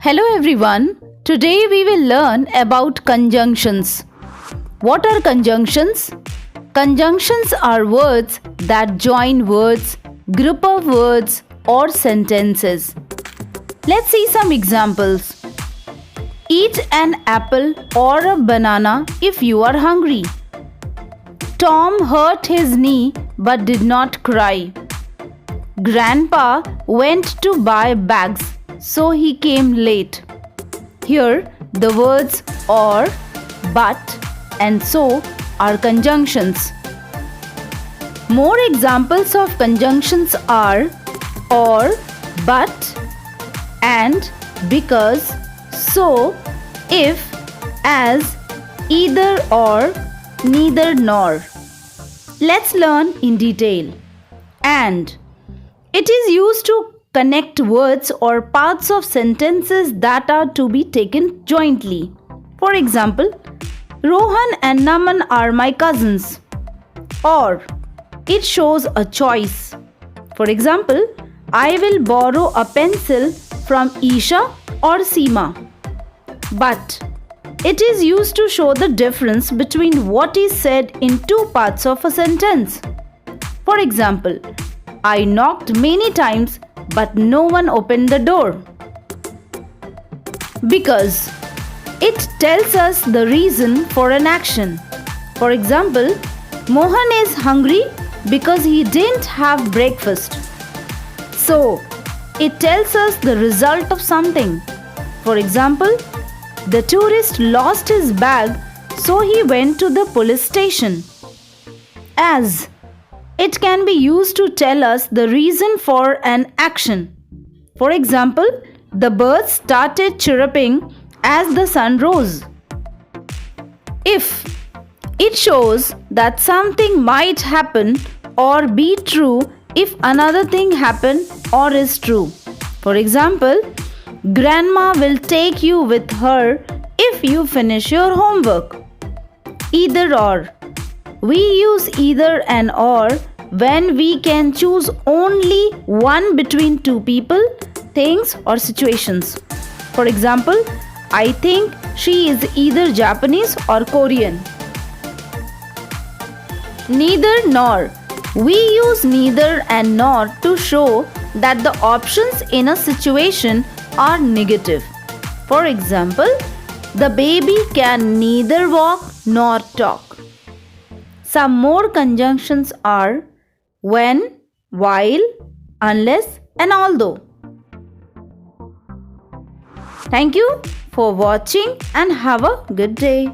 Hello everyone. Today we will learn about conjunctions. What are conjunctions? Conjunctions are words that join words, group of words or sentences. Let's see some examples. Eat an apple or a banana if you are hungry. Tom hurt his knee but did not cry. Grandpa went to buy bags, so he came late. Here, the words or, but, and so are conjunctions. More examples of conjunctions are or, but, and, because, so, if, as, either or, neither nor. Let's learn in detail. And. It is used to connect words or parts of sentences that are to be taken jointly. For example, Rohan and Naman are my cousins. Or, it shows a choice. For example, I will borrow a pencil from Isha or Seema. But, it is used to show the difference between what is said in two parts of a sentence. For example, I knocked many times but no one opened the door. Because it tells us the reason for an action. For example, Mohan is hungry because he didn't have breakfast. So, it tells us the result of something. For example, the tourist lost his bag, so he went to the police station. As it can be used to tell us the reason for an action. For example, the birds started chirping as the sun rose. If it shows that something might happen or be true if another thing happened or is true. For example, Grandma will take you with her if you finish your homework. Either or. We use either and or when we can choose only one between two people, things or situations. For example, I think she is either Japanese or Korean. Neither nor. We use neither and nor to show that the options in a situation are negative. For example, the baby can neither walk nor talk. Some more conjunctions are when, while, unless, and although. Thank you for watching and have a good day.